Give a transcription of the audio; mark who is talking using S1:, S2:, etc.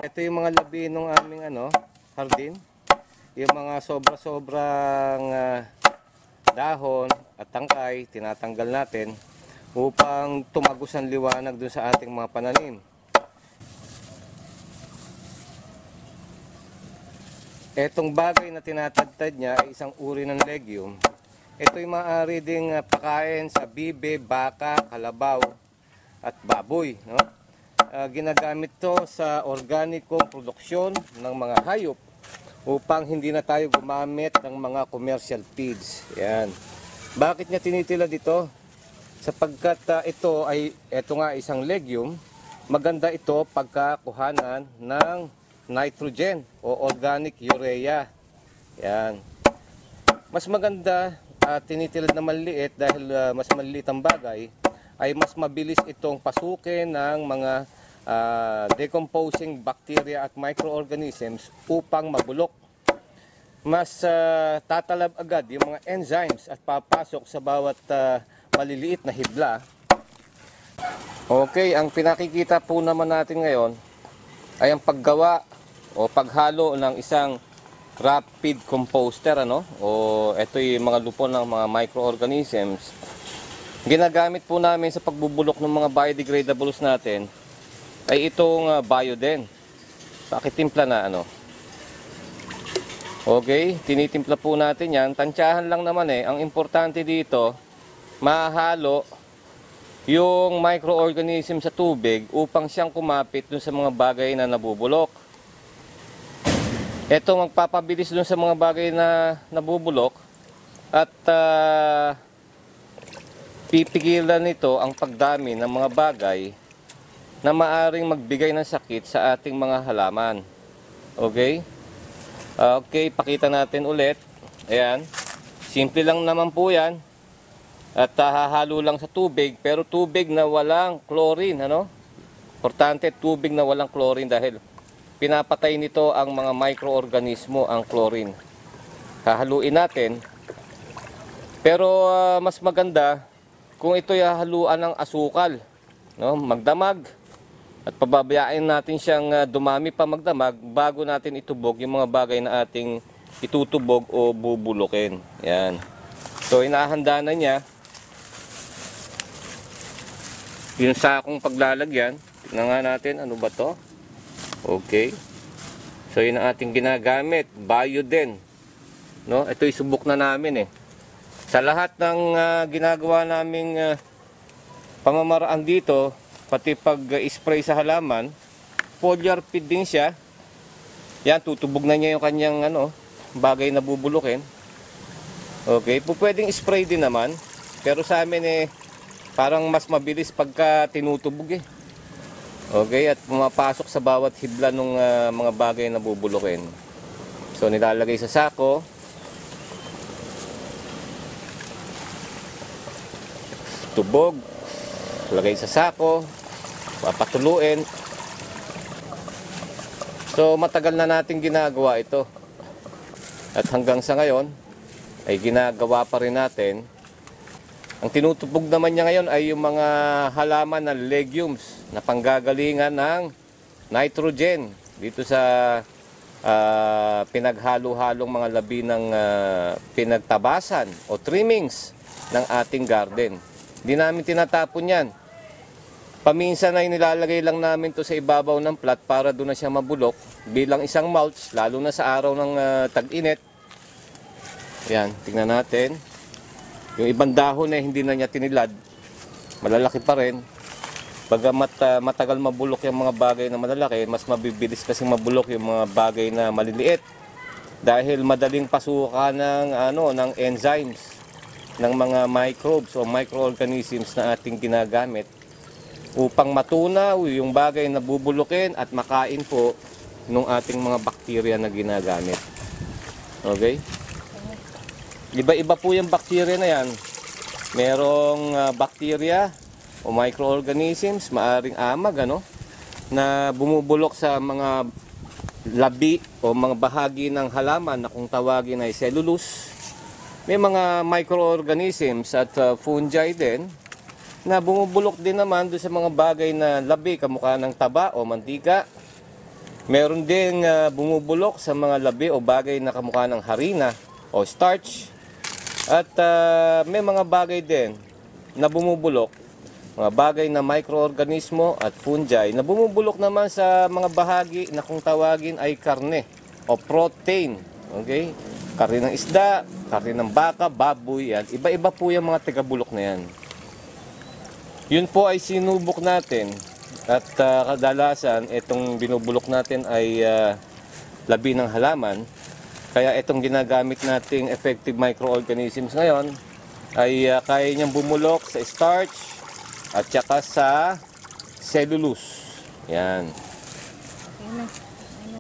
S1: Ito yung mga labi ng aming hardin. Yung mga sobra-sobrang dahon at tangkay, tinatanggal natin upang tumagos ang liwanag dun sa ating mga pananim. Etong bagay na tinatagtad niya ay isang uri ng legume. Ito'y maaari ding pakain sa bibe, baka, kalabaw at baboy, no? Ginagamit to sa organikong produksyon ng mga hayop upang hindi na tayo gumamit ng mga commercial feeds. Yan. Bakit niya tinitila dito? Sapagkat ito nga isang legume, maganda ito pagkakuhanan ng nitrogen o organic urea. Yan. Mas maganda tinitilad na maliit dahil mas maliit ang bagay, ay mas mabilis itong pasukin ng mga decomposing bacteria at microorganisms upang mabulok. Mas tatalab agad yung mga enzymes at papasok sa bawat maliliit na hibla. Okay, ang pinakikita po naman natin ngayon ay ang paggawa o paghalo ng isang rapid composter, o ito yung mga lupon ng mga microorganisms. Ginagamit po namin sa pagbubulok ng mga biodegradables natin ay itong Bioden. Pakitimpla na Okay, tinitimpla po natin yan. Tansyahan lang naman Ang importante dito, mahalo yung microorganism sa tubig upang siyang kumapit dun sa mga bagay na nabubulok. Ito magpapabilis dun sa mga bagay na nabubulok at pipigilan nito ang pagdami ng mga bagay na maaring magbigay ng sakit sa ating mga halaman. Okay? Okay, pakita natin ulit. Ayan. Simple lang naman po yan. At hahalo lang sa tubig, pero tubig na walang chlorine, Importante, tubig na walang chlorine dahil pinapatay nito ang mga microorganismo, ang chlorine. Hahaluin natin. Pero mas maganda kung ito'y hahaluan ng asukal, magdamag. At pababayaan natin siyang dumami pa magdamag bago natin itubog yung mga bagay na ating itutubog o bubulukin. Yan. So inahanda na niya yung sakong paglalagyan. Tingnan nga natin, ano ba to? Okay. So yun ang ating ginagamit, Bioden. Ito isubok na namin Sa lahat ng ginagawa naming pamamaraan dito, pati pag-spray sa halaman, foliar feed din siya. Yan, tutubog na niya yung kanyang bagay na bubulukin. Okay, pwedeng spray din naman. Pero sa amin parang mas mabilis pagka tinutubog Okay, at pumapasok sa bawat hibla ng mga bagay na bubulukin. So nilalagay sa sako. Tubog. Lagay sa sako. Papatuluin. So matagal na natin ginagawa ito. At hanggang sa ngayon ay ginagawa pa rin natin. Ang tinutubog naman niya ngayon ay yung mga halaman na legumes na panggagalingan ng nitrogen dito sa pinaghalo-halong mga labi ng pinagtabasan o trimmings ng ating garden. Hindi namin tinatapon yan. Paminsan ay nilalagay lang namin to sa ibabaw ng plat para doon na siya mabulok bilang isang mulch, lalo na sa araw ng tag-init. Yan, tingnan natin. Yung ibang dahon hindi na niya tinilad. Malalaki pa rin. Pagamat matagal mabulok yung mga bagay na malalaki, mas mabibilis kasi mabulok yung mga bagay na maliliit. Dahil madaling pasukan ng enzymes, ng mga microbes o microorganisms na ating ginagamit upang matunaw yung bagay na bubulukin at makain po ng ating mga bakterya na ginagamit. Okay? Iba-iba po yung bakterya na yan. Merong bakterya o microorganisms, maaring amag, na bumubulok sa mga labi o mga bahagi ng halaman na kung tawagin ay cellulose. May mga microorganisms at fungi din na bumubulok din naman doon sa mga bagay na labi, kamukha ng taba o mantika. Meron din bumubulok sa mga labi o bagay na kamukha ng harina o starch. At may mga bagay din na bumubulok, mga bagay na microorganismo at fungi na bumubulok naman sa mga bahagi na kung tawagin ay karne o protein. Okay? Karne ng isda, karne ng baka, baboy, yan. Iba-iba po yung mga tigabulok na yan. Yun po ay sinubok natin. At kadalasan, itong binubulok natin ay labi ng halaman. Kaya itong ginagamit nating effective microorganisms ngayon ay kaya niyang bumulok sa starch at saka sa cellulose. Yan.
S2: Ayan na.